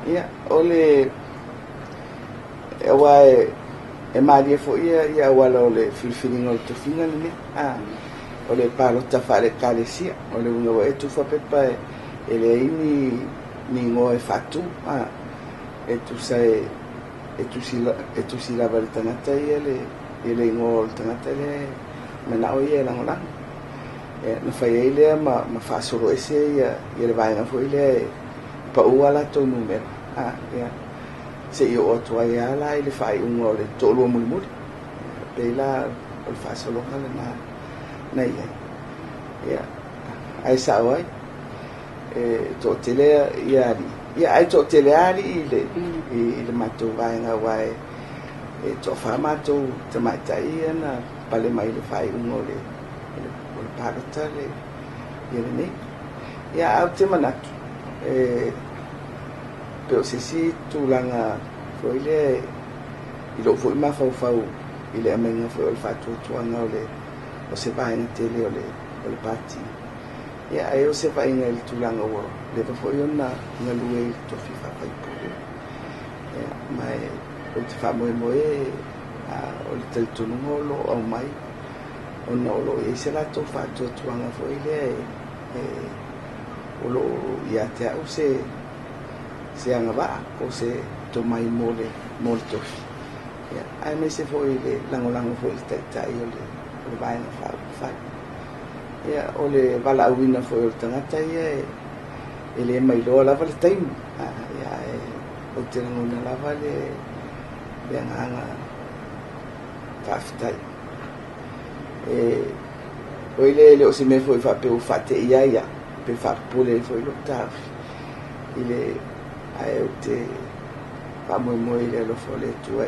ia ole e wai e maria fo ia wala ole filfilinga o tofinga ni ole palo tafale kalesia ole unga wa tu fa pepa ele ini ni ngo e fatu e tu sai e tu si la valtana ele ngo tangata le mana o ia lang lang na fa ile ma fa solo ese ia le vai na fo ile pa uala to numero ia se io o tua ia la ile fai un ole to lo mul pe la o fa solo na ia ai sa wai to tele ia ai to tele ali ile mato vai na vai to fa mato te mai tai na pale mai le fai un ole o paratale ia ne ia au te manatu pero si tulanga foi le ilo foi ma fau ile amenga foi o fatu tuanga ole o se vai na tele ole pati ia eu se vai na tulanga o le foi ona na lue to fifa pai po ia mai o te fa moe o le te tunungo lo au mai o no lo e se la to fatu tuanga foi le o lo ia te au se anga va o se to mai mole molto ya ai me se foi le lango foi tai o le vai na fa ya o le vala wina foi o tangata ia ele mai lo la vale tai ya o te ngona la vale anga faftai o ile o se me foi fa pe o fate ia pe fa pole foi lo tav ile ai o te pa mo ile lo fole tu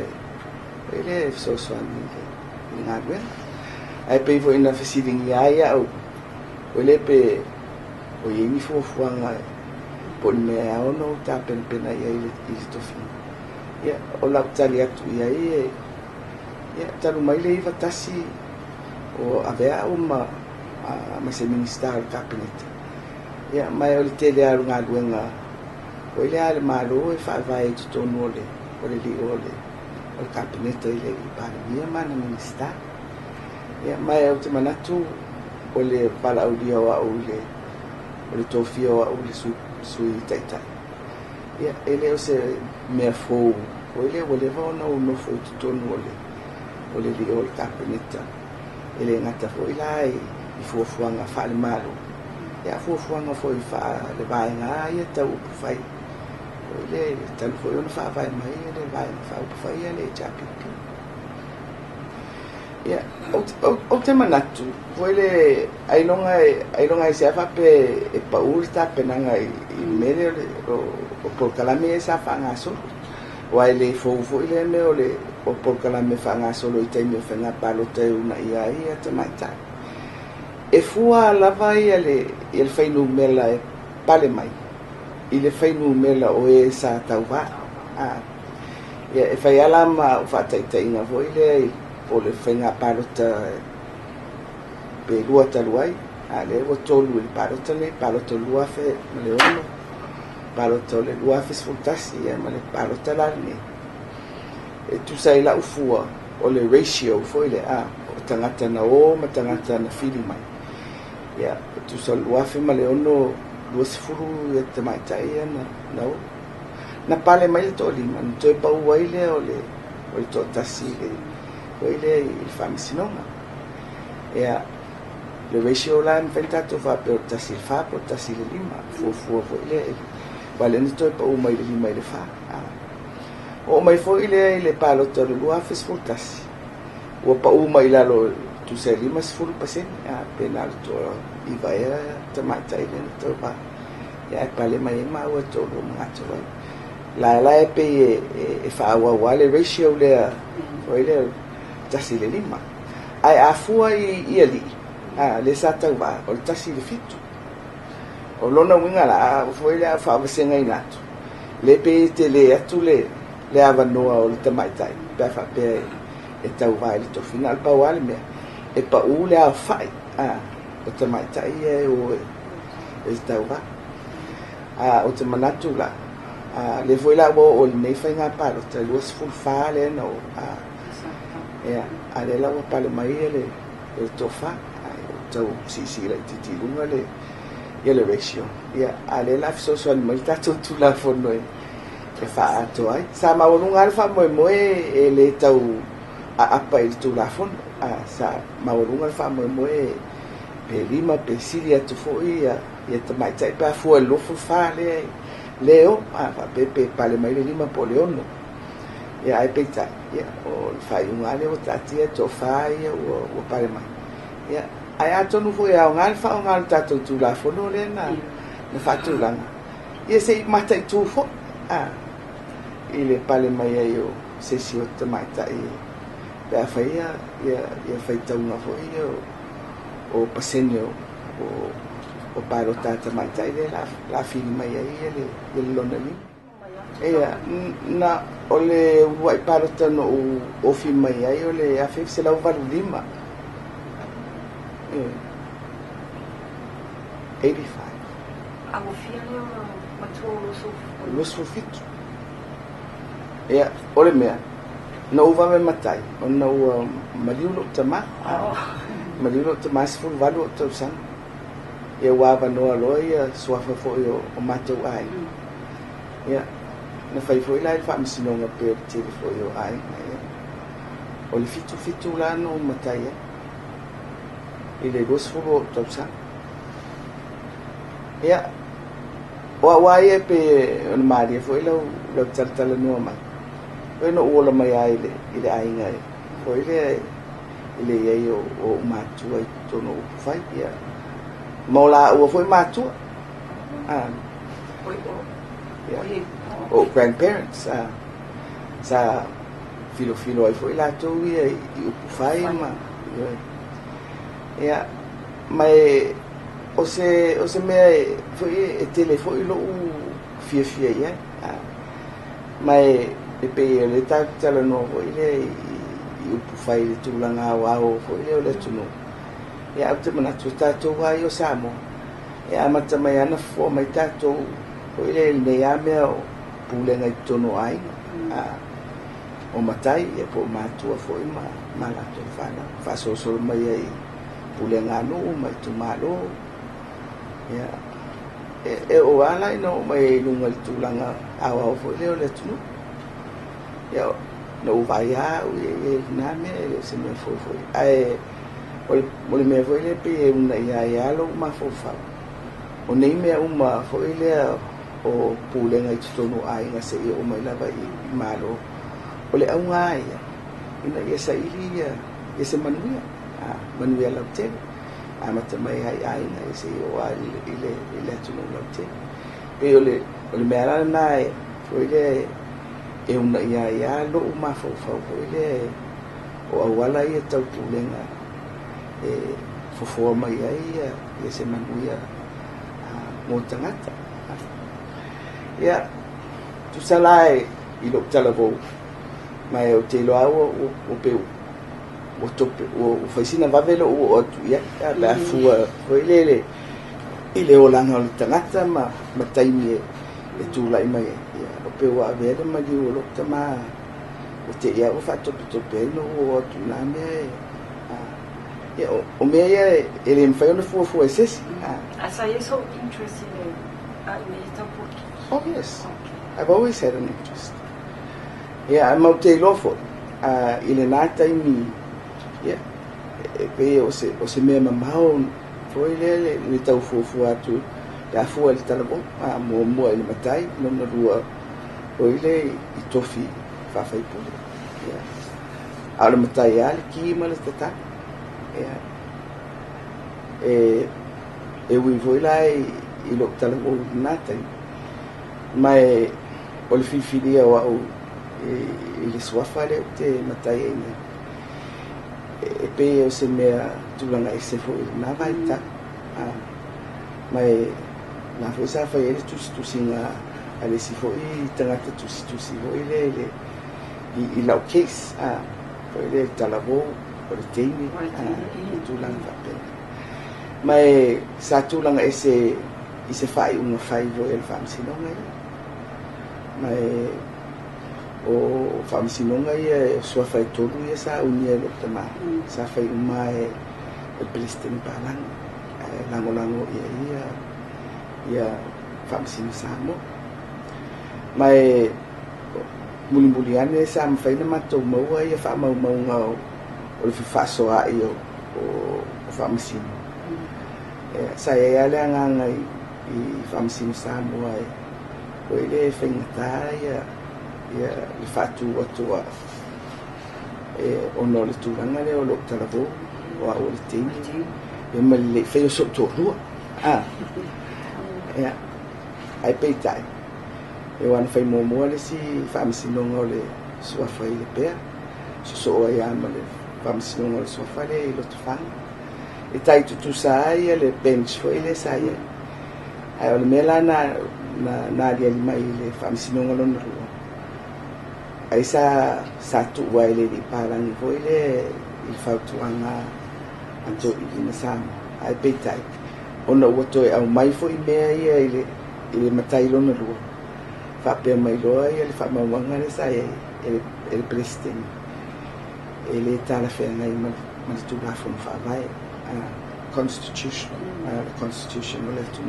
ile so ni ngagwe ai pe vo ina fesiling ia o ile pe o ye ni fo fuanga pon me ao no ta pen ia ile to fin ia o la tali atu ia talu mai le vatasi o avea uma ma se minister cabinet ia mai o tele alu ngaluenga o ile ale malo e fa vai to no le o le o cabinet ile para ia mana minister ia mai o te manatu o le pala o dia o le tofio o le sui taita ia ele o se me fo o ile o le va no foi to no o le o cabinet ele ngata fo ilai I fuafuanga fa le malo ia fuafuanga foi fa le vai nga ia tau fai le tal foi ona fa vai mai le vai fa fai le chapi ia o te manatu foi le ai longa se fa pe e paulta penanga I mele o por calame sa fa nga so wai le foi le me o le o por calame fa nga solo I te me fa nga palo te una ia te mai ta e fua lava ia il fai numela e pale mai il fai numela o e sa tauva ia e fai ala ma fa tai na voi le o le fai nga palo ta pe lua ta luai ale o tolu il palo ta lua fe le ono palo ta le lua fe sfultasi ia ma le palo ta la ne e tu sai la ufua o le ratio foi le o tangata na o ma tangata na fili mai ia tu sal wafe male ono duas furu ia te mai tai na pale mai to lima no te pau waile o to tasi waile il famisinoma ia le ratio la inventato fa per tasi fa per tasi le lima fu waile vale no te pau mai le lima le fa o mai foi le palo to le wafe sfultasi o pau mai la lo tu sei lima sfuru pasen penal to I vai te mai tai le to ba ia pale mai ma o to lo ngato la e pe e fa wa le ratio le foi le tasi le lima ai afua I ali le sa ta va o tasi le fitu o lona winga la foi le fa vasenga inato le pe te le atu le ava noa o te mai tai pe fa pe e tau vai le to final pa wale me e pa u le a fai o te mai tai o tau va o te manatu la le foi la o nei fai nga palo te luas full fa le no ya ale la o palo mai le tofa tau si la titi lunga le ya le ratio ya ale la social mai ta tu la fono e fa ato ai sa ma lunga alfa mo e le tau apa il tu la fono sa ma lunga alfa mo e pe lima pe silia tu foi ya te mai tai pa fu lo fu fa le leo fa pe pale mai le lima po leono ya ai pe ta ya o fai un ale o tatia to fai o pale mai ya ai ato no foi ao ngal fa ngal tato tu la fono le na fa tu la ia se mata tu fo ile pale mai ai o se si o te mai tai pe fa ia fa ta una fo ia o pasenio o paro tata mai tai le la fini mai ai le lona ni ia na ole wai paro tano o fi mai ai ole a fe se la valu lima 85 amo filho los fofito ia ole mea na uva me matai ona ua maliulo tama maliulo tama se fulu valu o tau sang ia wava noa loa ia suafa fo o matou ai ia na fai foi la fa msinonga pe tele fo yo ai o le fitu la no matai ile gos fo o tau sang ia wa ia pe on mari fo lo tartala no mai no ola mai ai ile ai ngai fo ile ia o matua i tono fai ia mola o foi matua o grandparents sa filo ai foi la to ia o fai ma ia mai o se me foi e telefone lo fia ia mai e pe le tala no ile o fai le tulanga wa foi le tuno ia te mana tu tato wa yo samo ia mata mai ana fo mai tato o ile ne ya me o pulenga tono ai o matai e po matua fo ma la to fa so mai ai pulenga no mai tu malo ia e o ala no mai lunga tulanga awa fo le tuno ia no vai a na me se me fo ai o le mea foi le pe una ia lo ma fofa o nei mea uma foi le o pulenga i tonu ai nga se o mai lava i malo o le au ai ina ia sa ili ia se manuia la te mata mai ai nga se o ai ile tonu la te e o le mea la nai foi le e una ia lo ma fofa foi le o awala ia tau pulenga fofo mai ai ia se manuia mo tangata ia tu salai i lo tala vo mai o te lo o pe o tope o faisina vavelo o tu ia la fua foi ile o langa o tangata ma taimi e tu lai mai ia o pe wa vele ma di o lo tama o te ia o fa tope no o tu na me o mea ele me fai ona fu esses so you're so interested in militar porque oh yes I've always had an interest yeah I'm out there lawful ile nata mi yeah pe o se me mamau foi le tau fu atu ya fu el talabo mo ele matai no na rua o ile I tofi fa fai pu yeah ala matai al ki mal tata e ui voi lai I lo tala o nata mai o le fifilia o au I le suafa le te matai e pe o se mea tulanga e se fo na vai ta mai na fo sa fa ele tu singa ale si fo I tangata tu si fo ele I lau case fo ele tala bo o le teimi tulanga pe mai sa tulanga I se fai una fai vo el fam sino mai mai o whaamisinonga ia sua whai tolu ia sa unia lo tama sa whai uma e Palestine palang lango ia whaamisino sa mo mai mulimbuliane sa mawhaina matou maua ia whaamaumaunga o le whiwhaasoa i o whaamisino sa ia le anganga i whaamisino sa moa o ele whaingata ia le whaatu atua ono le tūranga le o lo talavo o a o le teini ia mali le whai o sok tōrua ia ai peitai e wana whai mua le si whaamisinonga o le suafa i le pea so o ia ma le whaamisinonga o le suafa le i loto whanga e tai tutu sa ia le bench fo i le sa ia ai o le mea na lia lima i le whaamisinonga lona rua ai sa tu wai le di palangi foi le il fautuanga anto i na sama ai peitai ona woto au mai foi mea ia ile matai lona rua fa pe mai loa ia le fa mawanga le sa ele presidente ele tala fe ngai ma tu la fon fa vai constitution the constitution le tu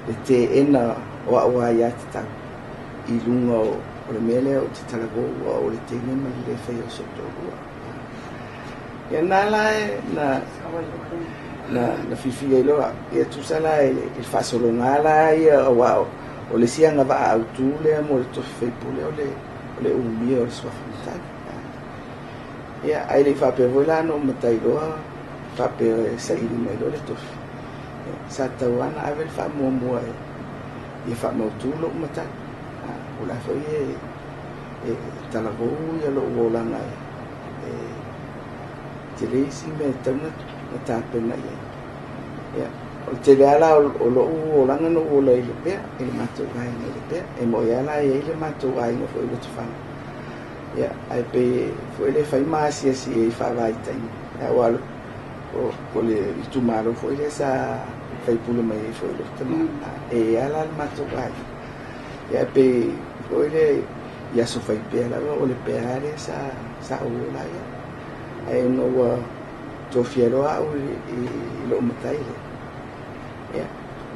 le te ena o ia ta i lunga o le mele o te talago o le tene ma le fai o sotorua ia nala na fifi e loa ia tu sala il fasolonga la ia o le sianga va autu le mo le tofi fai pule o le umi o le sua famita ia ai le fa pe vola no matai loa fa pe sa ili mai lo le tofi sa tawana ave fa mo ia fa mo tu lo matai o la foi talavo ia lo wolanga te leisi me tana ta pena ia o te ala o lo wolanga no o le pe e mato vai no le pe e mo ia la e le mato vai no foi lo tfa ia ai pe foi le fai masi e fa vai tai ia walo o le tu malo foi le sa fai pulo mai foi lo tama e ala mato vai ia pe foi le ia so fai pe la o le pe ale sa o la ia ai no wa to fiero au i lo matai ia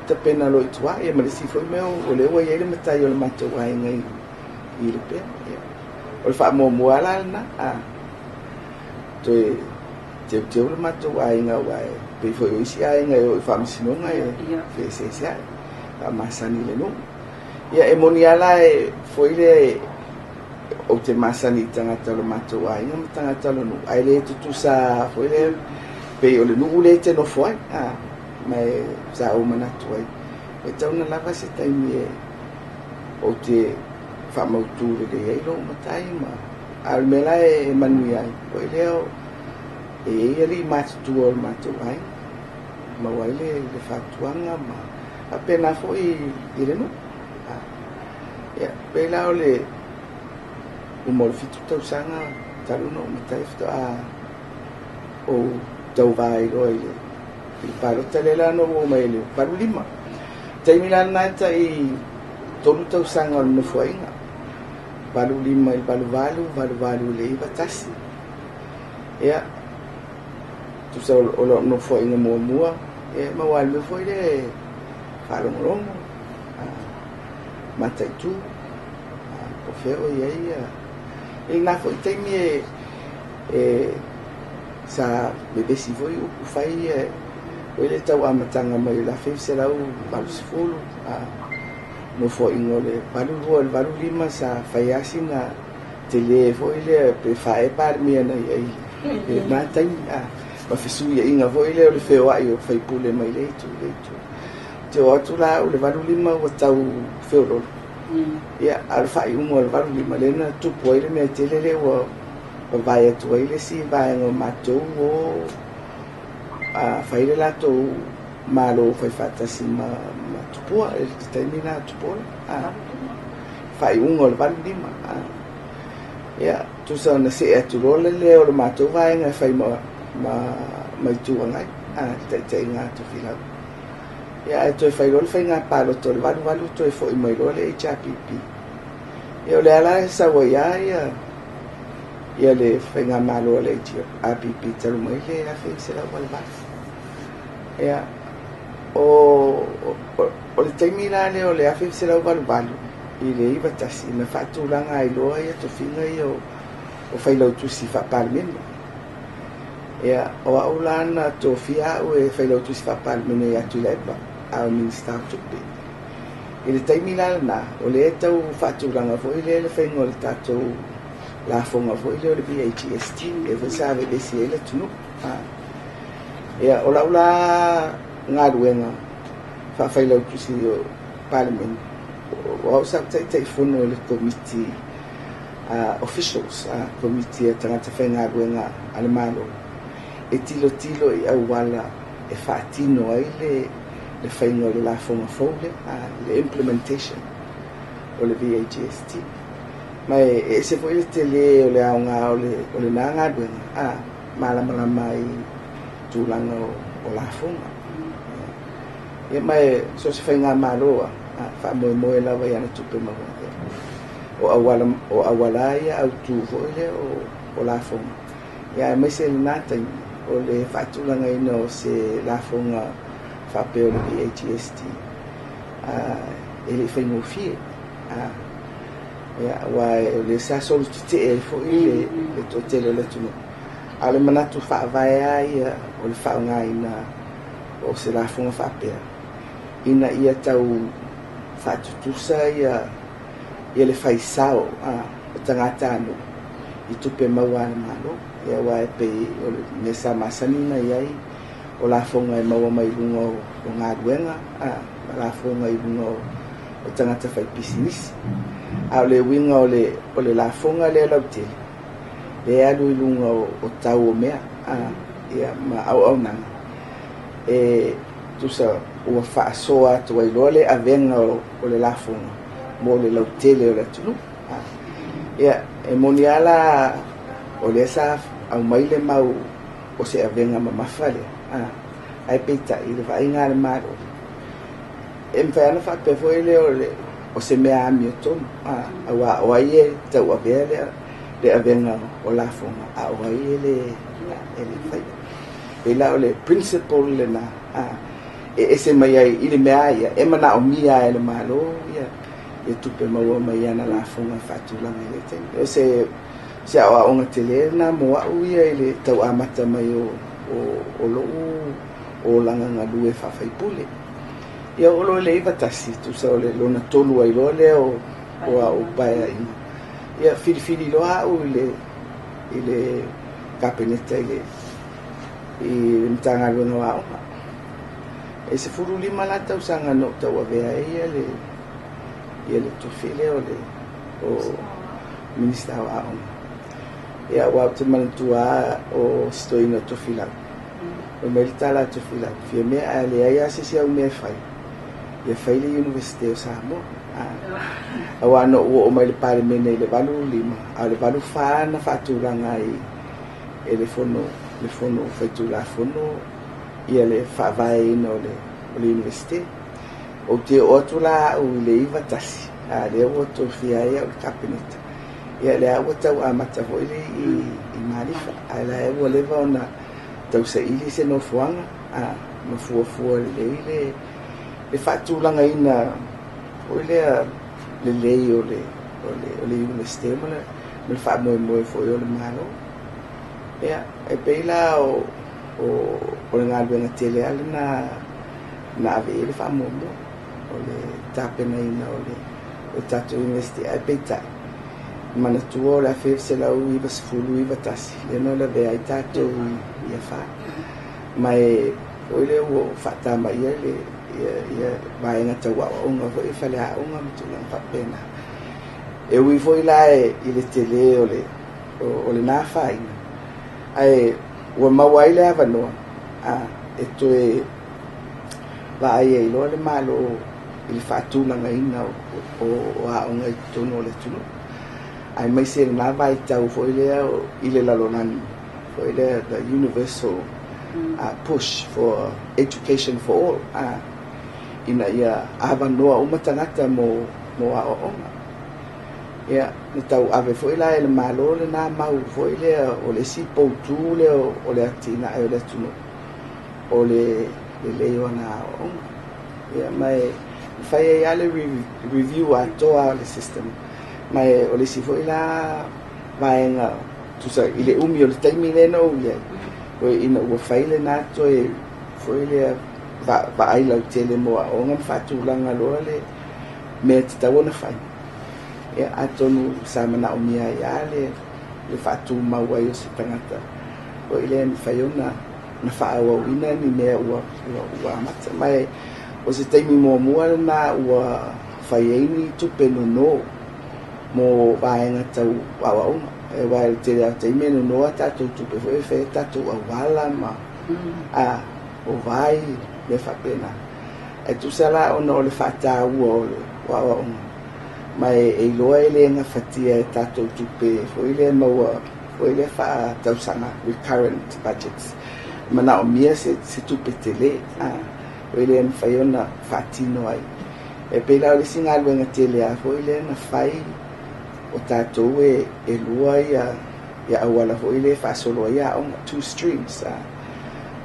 te pena lo itua ia ma si foi meu o le wa ia le matai o le mato ai ngai i le pe ia o fa mo ala na to te o le mato ai nga wa pe foi o isi ai ngai o fa misino ngai fe se a masani le no ia e moniala foi le o te masani tangata lo mato ai nga tangata lo no ai le tutu sa foi le pe o le no le te no foi mai sa o mana toi e tau na lava se tai mi o te fa mo tu le ai lo matai ma al mela e manu ai foi le e ri mat tu o mato ai ma wai le fa tuanga ma appena foi ile no ia pela ole o morfitu tau sanga talu no matai fta o tau vai roi i paro telela no o mai le paru lima tai milan na tai tolu tau sanga no foinga paru lima i paru valu le batasi ia tu sa o no foinga mo e ma wal me foi le falo longo matai tu o feo ia e na foi tem sa bebe si foi o fai o ele tau amatanga mai la fe se la o balsfolo no foi ngole balu lima sa fai asina tele foi le pe fai par mi na e matai ma fisu ia inga foi le o feo ai o fai pule mai le tu te o tu la o le balu lima o tau feo lo ia alfa i umo al valu lima lena tu poile me telele o vai tu ile si vai no mato o faile la to malo fai fatta si ma tu po il termina tu po fai umo al valu lima ia tu sa na se tu role le o mato vai nga fai ma tu ngai te nga tu fila ia e toi fai rol fai ngā palo tole walu toi foi mai role e chapipi Ia le ala sa ia ia le whainga malo le tio apipi taru mai le a whaing sila walbas. Ia o le taimila le o le a whaing sila walbalu i le iwa tasi me whaatulanga i loa ia to whinga i o whailau tusi whapalmenu. Ia o aulana to whia o e whailau tusi whapalmenu i atu lepa au minsta tupi. I le taimila na o le etau whaatulanga fo i le whainga o le tatou la fonga fo ile o le BHST e fo sa ve besi ele tunu ia o la nga ruenga fa fa ile tusi o parliament o sa tai fono le committee officials committee tanga te fenga ruenga ale malo e tilo i au wala e fatino ai le fainga le la fonga fo le implementation o le BHST mai se foi le tele o le aunga o le nanga duenga malama mai tulanga o la funga e mai so se fainga maloa fa mo la vai ana tupe ma o awala ia au tu foi o la funga ia mai se nata o le fatulanga ino se la funga fa pe o le BHST ele foi no fie ya wa le sa so te e fo ile le totele le tunu ale manatu fa vai ai o le fa nga ina o se la fo fa pe ina ia tau fa tu sa ia le fai sao o tangata no i tupe maua malo ia wa pe o le sa masani na ia o la fo nga maua mai lungo o nga duenga la fo nga i lungo o tangata fai business a le winga o le la fonga le lauti le alu lunga o tau o mea ia ma au nanga e tu sa ua wha soa tu ai loa le avenga o le la fonga mo le lauti le o le tunu ia e moniala o le sa au mai le mau o se avenga ma mawhale ai peita i le vainga le maro e mwhana wha pe foi le o se mea ami o tonu o ai tau avea le avenga o la fonga o ai le whai e la o le principle le na e se mai ai i le mea ia e mana o mia e le malo ia e tupe maua mai ana la fonga whaatulanga i le teni o se a onga te le na moa uia i le tau amata mai o loo o langa ngalue whawhai pule ia o lo le iwa tasi tu sa o le lona tolu ai lo le o baia ina ia fili loa au i le kapeneta i mtanga luenga wa onga e se furu lima la tau sanga no tau avea ia le tufile o minista wa onga ia wa te mantua o stoina tufila o meltala tufila fie mea le aia se au mea fai ia fai le University o Samoa awa no o mai le parlemene le valu lima a le valu fana faturanga e le fono faitula fono ia le favai no le University o te otula o le iva tasi le o to fia ia o cabinet ia le o tau amata foi le i marifa ala e o le vona tau se ili se no fuanga no fuafua le fatulanga ina o le lei o le University me fa mo foi o le malo ia e peila o nga luenga tele ala na ave le fa mo o le tapena ina o tatu University e peita mana tuo la fe se la u iba sfulu iba tasi le no le ve ai tatu ia fa mai o le o fata mai ia vai nga tawa unga foi fale a unga mutula pa pena e ui foi la i le tele o le na fai ai o mawai le avano e to e vai e lo le malo il fatula nga ina o a unga tono le tuno ai mai se na vai tau foi le i le lalonani foi le the universal push for education for all ina ia avanoa uma tangata mo a onga ia na tau ave foi la ele malo le na mau foi le o le si poutu le o le atina e o le tunu o le leo na o ia mai fai ia le review a toa le system mai o le si foi la vaenga tu sa ile umi o le taimi le no ia o ina ua fai le na to e foi le va ai lau tele mo o ngam fatu langa loa le me te tawana fai e atonu sa mana o mia ia le fatu mawai o se tangata o ile ni fai ona na faawa wina ni mea ua amata mai o se taimi mua mua na ua fai eini tupe no mo vaenga tau awa uma e wai te a taimi no a tatou tupe foi fe tatou awala ma a o vai le whapena e tu sala ona o le whata ua o le wawa uma mai e loa e le nga whatia e tatou tupe foi le maua foi le wha tausanga recurrent budgets mana o mia se tupe tele foi le na whai ona whatino ai e pela o le singa luenga tele a foi le na whai o tatou e lua ia awala foi le whasolo ia o two streams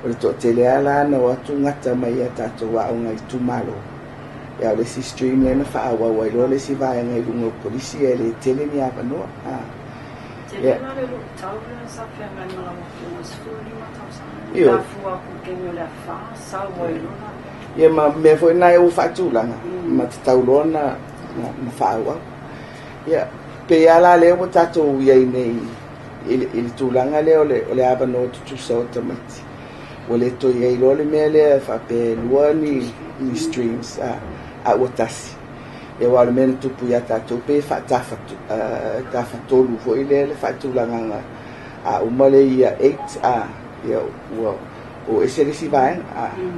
o le to tele ala na watu ngata mai a tatou a onga i tumalo ia o le si stream le na whaawa wai lo le si vai ngai lungo polisi e le tele ni apa noa Tele na le tau le sa whenga na la mo skuli ma tau sa Io. la fua ku kenyo le fa sa wai lo na ia ma me foi nai o whatulanga ma te taulona na whaawa ia pe ala le o tatou ia nei il tulanga le o le apa no tu sa o tamati o le to ia lo le me le fa pe luani ni streams a otasi e wa le mena tupu ia tatou pe fa tafa tolu foi le whatulanga a umale ia 8 ia o ese si vai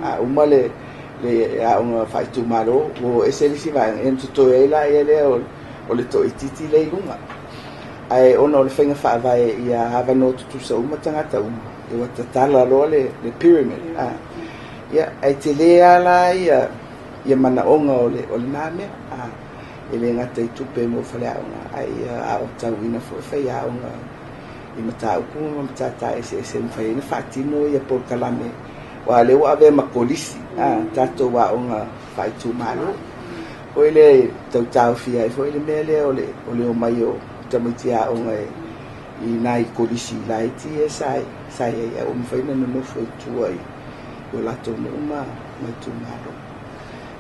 a umale le a unha fai tu malo o ese si vai en to ela ele o le to ititi le lunga ai ona le fenga fa vai ia hava no tu sa uma tangata e o tatala lo le pyramid ia ai te le ala ia mana onga o le name ele ngata i tupe mo fale ai a o tawina fo fai a onga i mata ku mata ese fai na fatino ia por kalame wa le wa ave makolisi tato wa onga fai tu malo o ele tau fia foi le mele o le o maio tamatia onga i nai kolisi lai ti sai ia o mfai na no foi tu ai o la to no ma tu malo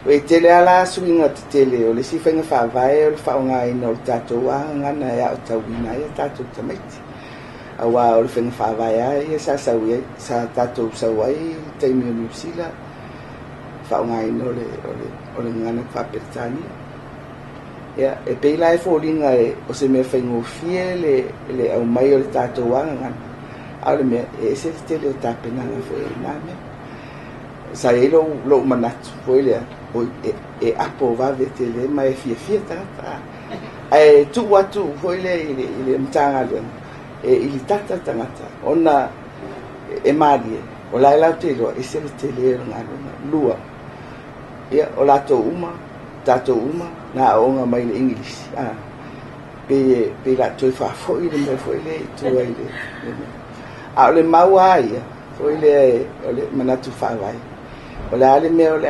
o tele ala swinga tele o le si fenga fa vai o fa onga i no tato wa ngana ya o tawina ia tato tamati awa o le fenga fa vai ia sa tato sa wai taimi o sila fa onga i no o le ngana fa pertani ia e pe lai fo linga o se me fenga fie le au mai o le tato wa ngana ale me e se tele o tapena fo na me sa lo manatu foi le o e apo va vetele mai fie ta ai tu watu foi le mtanga le ili tata tangata ona e mali o la telo e se tele ngalo lua ia o la to uma tato uma na onga mai le english pe la to fa foi le me foi le tu ai le a le maua ia foi le manatu fa vai o le ale me o le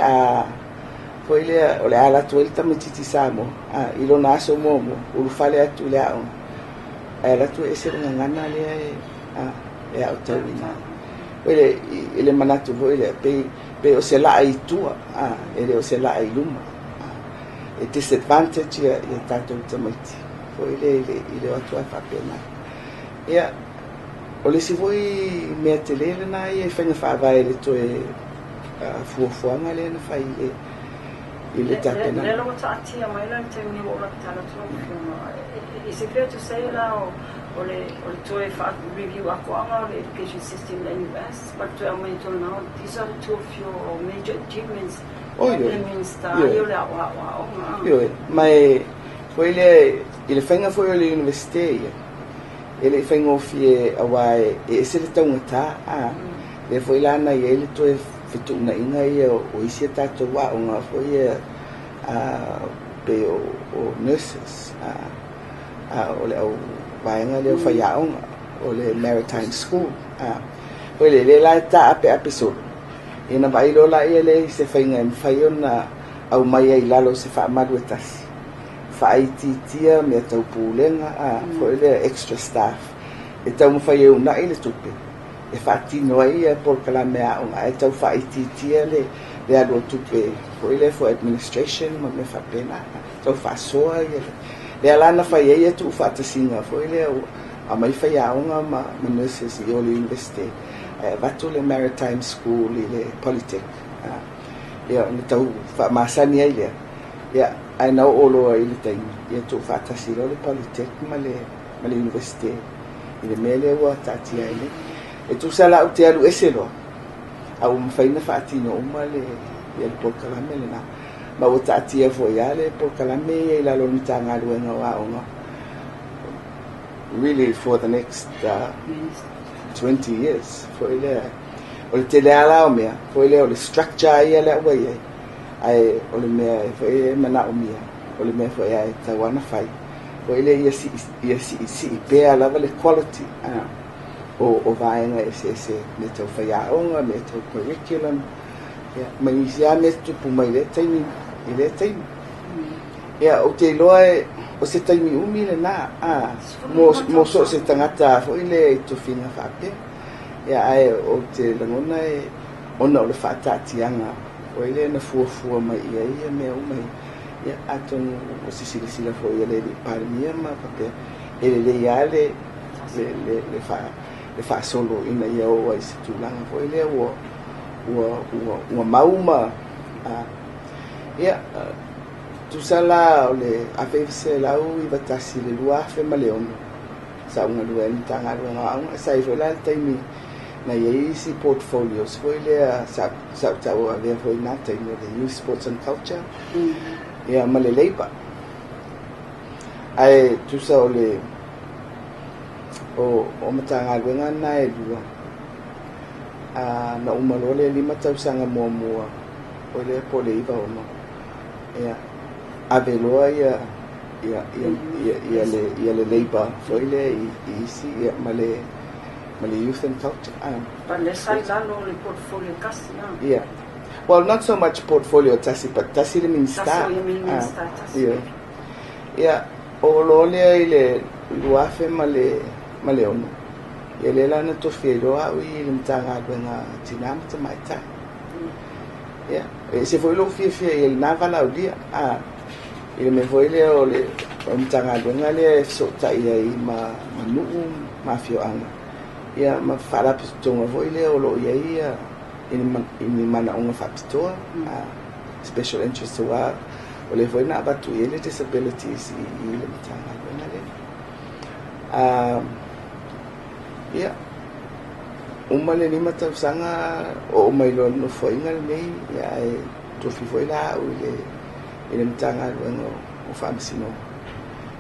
foi le o le ala tu elta me titi samo ilo na so mo o fale atu le a era tu ese ngana le e au tawina ele ele manatu foi le pe o se la ai tua ele o se la ai luma e disadvantage ia tatou tamaiti foi le atu fa pena ia o le si voi mea te lele na i e whenga whaavai le toe fuafuanga le na whai i le tapena. Le lo ta atia mai la te ni o la tala tō is it fair to say la o le toe wha review a koanga o le education system in the US but to a mai tō now these are two of your major achievements in Minster i le a Io mai foi le i le whenga foi o le universite ia ele whenga fie awai e se le taungata le foi lana i ele toe fitu na inga ia o isi tato wa o ngā foi pe o nurses o le au vaenga le whaiaonga o le Maritime School o le la ta ape solo ina vai lo la ele se whainga mwhai ona au mai ai lalo se whaamaru e tasi whaititia me tau pūlenga o le extra staff e tau mwhai e una i le tupe e whaatino ai e por kalame aonga e tau whaititia le ado tupe o le for administration ma me whapena tau whasoa i le alana whai e tu whaatasinga o le a mai whai aonga ma nurses i o le university vatu le Maritime School i le Polytech ia ni tau whaamasani ai lea ia ai nau olo ai le taimi ia tu whaatasi lo le Polytech ma le university i le mele ua tati ai le e tu sala au te alu ese loa au mwhaina whaatino uma le polkalame le na ma o tati e fo ia le polkalame i la lo ni tanga luenga wa onga really for the next 20 years for ile o le tele ala o mea for ile o le structure ai ala wa ai o le mea for ile mana o mea o le mea for ia tawana fai for ile ia si pe ala le quality o vaenga ese me tau whaia onga me tau curriculum ma isia me tupu mai le taimi i le taimi ia o te loa o se taimi umi le na mo so se tangata fo ile i tu fina whape ia ai o te langona ona o le whaatatianga o ile na fuafua mai ia mea umai ia atonu o se silasila fo ia le parimia ma pape ele le ia le wha solo ina ia o ai se tūlanga fo ile ua mauma ia tu sala o le awhewse lau I watasi le lua awhe ma le ono sa unga lua ni tanga lua ngā unga sa I whela le taimi na ia isi portfolios fo ile sa utau a vea fo I nā taimi o le Youth Sports and Culture ia ma le Labour ai tu sa o le o matanga luenga na e lua na umalo le 5 tausanga mua o le pole iwa ono ia aveloa ia le Labour so ile I isi ia ma le Youth and Culture but le sai lalo le portfolio kasi yeah well not so much portfolio tasi but tasi le minsta yeah o lo le ile luafe ma le ono ia le lana tofelo au I le mtanga luenga tinama te maita ia se foi lo fie ia le navala o dia ile me foi le o le mtanga luenga le so tai ai ma nuu ma fio anga ia ma fala pistonga foi le o lo ia ini mana unga fapitoa special interest wa o le foi na batu ile disabilities I le mtanga luenga le ia uma le 5 tausanga o mai lo no foi ngal nei ia to fi foi la o ile mtanga luenga o famsino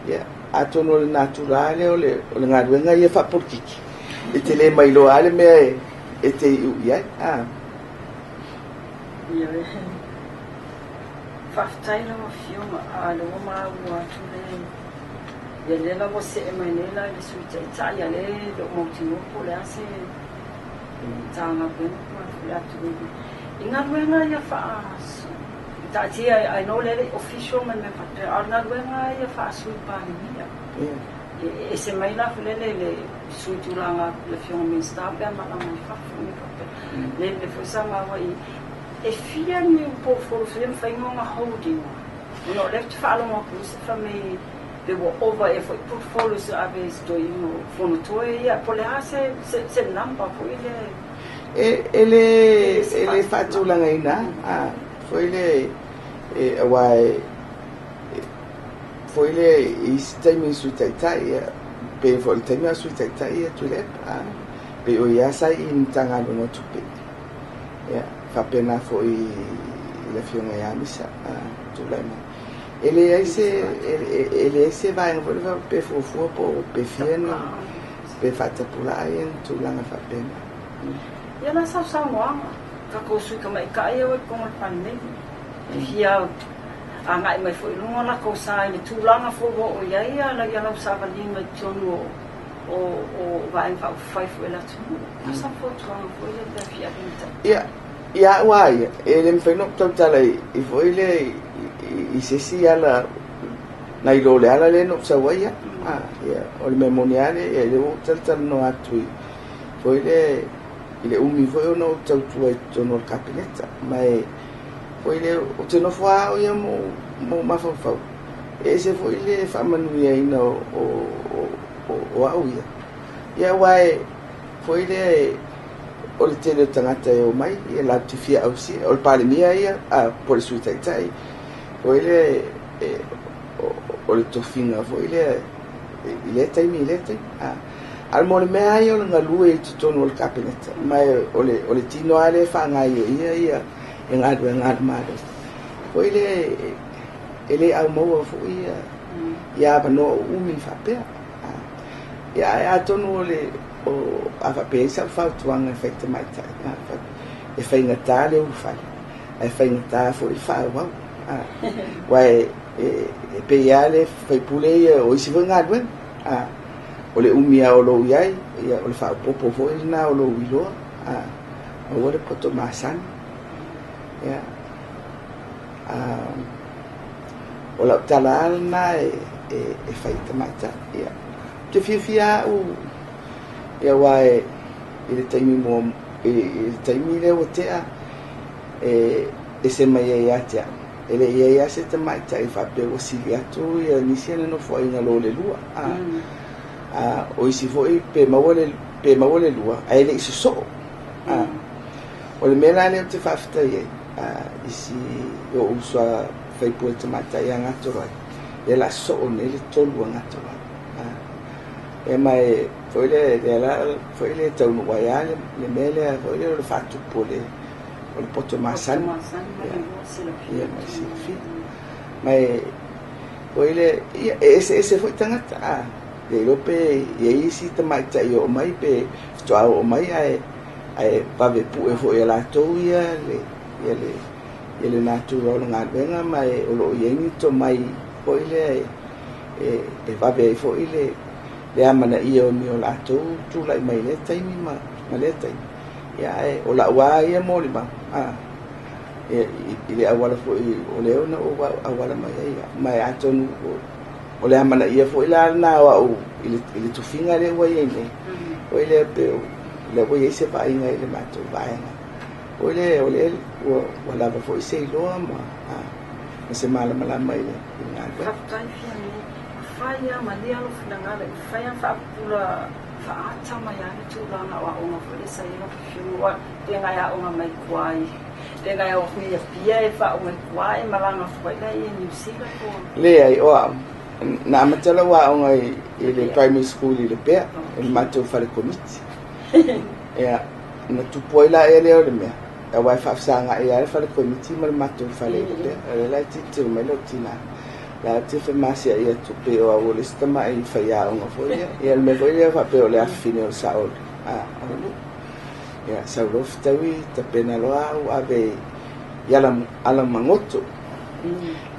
ia atono le naturale o le ngaluenga ia fa porkiki e te le mai lo ale me e te ia ia whaftaina o fiuma a le oma ua tule ia le la wase e mai nela le suita I tai a le lo mautino po le ase tanga pena kua le atu I ngā ruenga ia whaasu tati I know le official man me pate a ngā ruenga ia whaasu I parimia e se mai la fulele le suitulanga le fiona minsta pe mala mai fafu me pate le fusanga wa e fia ni po for film whaingonga holding no left follow up for me they were over if we portfolio so aves do fono toe ia po le hase se number po ile ele fatulanga ina foi le awai foi le istemi su tai pe foi temi su tai tu le pe o ia sai in tanga no tupe ia fa pena foi le fiona ia misa tu le ele se vai no pe fufu po pe fieno pe fata pula en tu langa fa pena ia na sa wa ka ko su ka mai ka ia o ko pan ne ia Angai mai foi lunga la ko sa ni tulanga fo o ia la ia la sa ka lima tonu o vai fa fai foi la tu. Asa fo tulanga fo ia da fia pinta. Ya wai ele foi no tala I foi le I se ala na ilo le ala le no sa wai ya o le memoriale ele o tal no atu foi le ile umi foi no tau tu no capineta mai foi le o te no fa o ia mo mafafau ese foi le fa manuia ina o au ia wai foi le o le tele tangata o mai e la tifia au si o le palemia ia a por su tai foi le o le tofinga foi le taimi al mole mea ia o le galue I tutonu o le kapineta mai o le tino ale fa ngai ia e ngadu mado foi ele au mo fo ia ba no umi fa pe ia tonu le o ava pensa fa tuanga efecto mai ta e fa ingata le u fa e fa ingata fo I fa wa wai e pe ia le fa pule o si va ngadu o le umia o lo iai ia o le fa popo fo na o lo wilo o le poto masan ia o la tala na e fai tamata ia te fia o ia wai I le taimi mo I taimi le o tea e se mai ia tea ele ia se tamata I fa pe o sili atu ia nisi no fo ina lo le lua o isi fo I pe mawole lua ai le so o le mela le te fafta ia isi o uswa fai po te mata ia ngato ai e la so o le tolu ngato e mai foi le tau no wai le mele foi le fatu po le o le poto masan ia mai si mai foi le ese foi tangata le lope e isi te mai tai o mai pe to o mai ai pa ve pu e foi la to ia le natural nga venga mai o lo yengi to mai foi le e va ve foi le amana ia o mi o la to tu lai mai le tai mi ma le tai ia o la wa ia mo le ma ile awala foi o le ona o awala mai atonu o le amana ia foi la na o ile tu finga le wa ye o ile pe le wa ye se vai ngai le mato vai o la va foi sei lo ma se mala mai le nga faya malia lo finanga le faya fa pula fa ata mai ana tu la na wa o fa le sai no fiwa te nga ya o mai kwai te nga ya o mi pia fa o mai kwai malanga fa la I New Zealand ko le ai o na matala wa o ngai le primary school le pe el mato fa le committee ya na tu poila ele o le me a wa fa sanga ia fa le committee mal mato fa le pe la ti tu me lo tina la te fe masia ia tu pe o o le stama I fa ia o fo ia me fo ia fa pe o le afine o saol ia sa roftawi ta pena lo au ave ia ala mangoto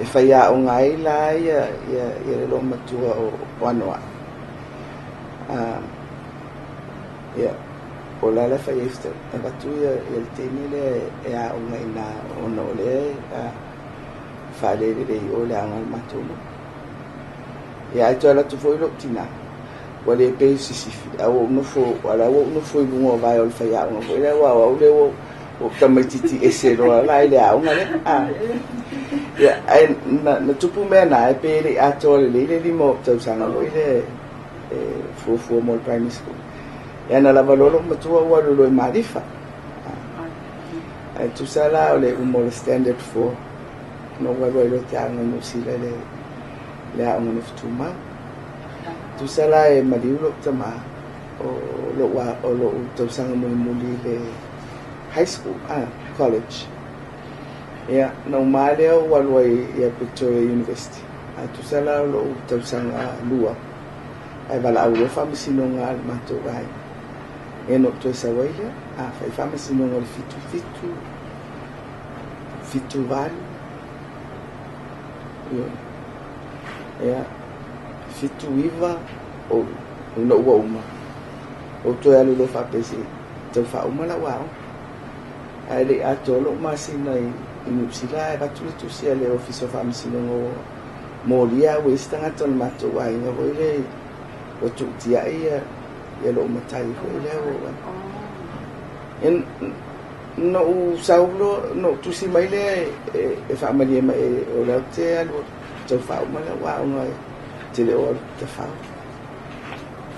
e fa ia o ngai la ia le lo matua o wanoa ia o la fa ifta e batu ia il tenile e a o ngai na o no le fa le o le angal matuno ia to la tu foi lo tina wale pe sisifi au no fo wala wo no foi lungo vai o fa ia o foi le wa o le o tamatiti ese ro la ile a ngale ia ai na tupu me na e pe le ato le mo tau sanga lo ile fu mo primary school ia na la valolo matua wa lo marifa ai tu sala o le mo standard for no wa lo tanga no sila le a no futuma tu sala e madiulo tama o lo tau sanga mo muli le high school college ia no male o walwai ia Victoria University tu sala lo tau sanga lua ai vala au lo famasino nga mato vai e no to sa waile fai famasino ngol fitu vale ia fitu iva o no ua uma o toi alu le whapesi tau wha uma la wao ai le atolo masina i nupsila e batule tusia le office of amisino ngo molia wes tangata le mato wa inga voi le o tu tia ia lo matai foi le o en no saulo no tusi mai le e fa malia mai o la te alu tau fa uma la wao ngai te le o te fa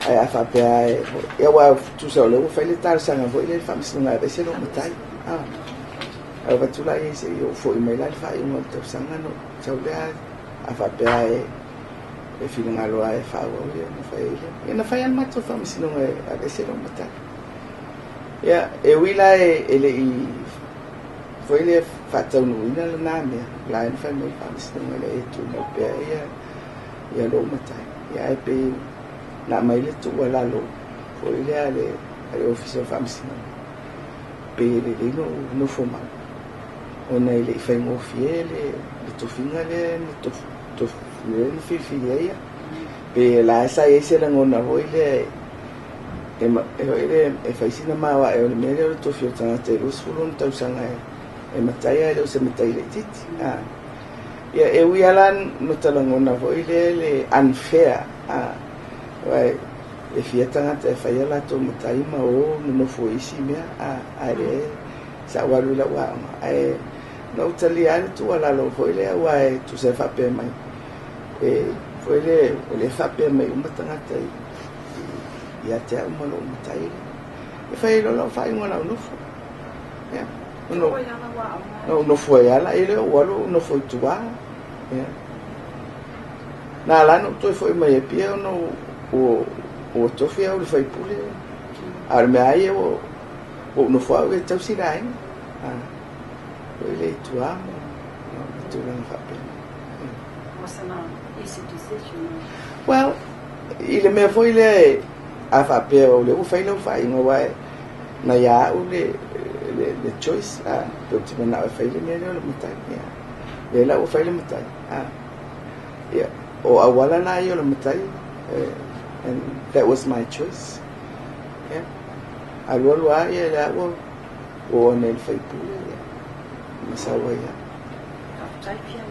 ai a fa pe ai e wa tu sa le o fa le tar sanga voi le fa amisino ngai be se lo matai a batula e se yo foi mai la fa un outro sanga no saudade a fa pe e fino ngalo ai fa o le no fa ele na fa yan mato fa sino e a se lo mata ya e wila ele i foi le fa tau no ina na me la en fa me fa sino ele e tu no pe ya lo mata ya e pe na mai le tu wala lo foi le ale office of sino pe le no formal ona ile fai mo fiele le tofinga le to le fifilia pe la esa ese la ngona hoile e fai sina mawa e le mele to fio tana te usfulun tau sanga e mataya le se matai le titi ya e wialan no talangona hoile le unfair vai e fia tanga te fai la to matai ma o no foi isi mea ale sa walu la wa ai no talian tu ala lo foi le wa tu se fa pe mai foi le fa pe mai un tanga te ya te un malo matai e fai lo fai ngona no fo ya no foi ala ele o no foi tu wa ya na la no tu foi mai e pia no o tofia o fai pule ar me ai o no foi o tau sirai ele tu amo no tu não fa pena was an easy decision well ele me foi le a fa pe o le fai no fai no vai na ya o le choice do tu na fai le me le mutai le la o fai le mutai yeah o awala na yo le mutai and that was my choice yeah alwalo ya la o nel fai pule masawa ya after pia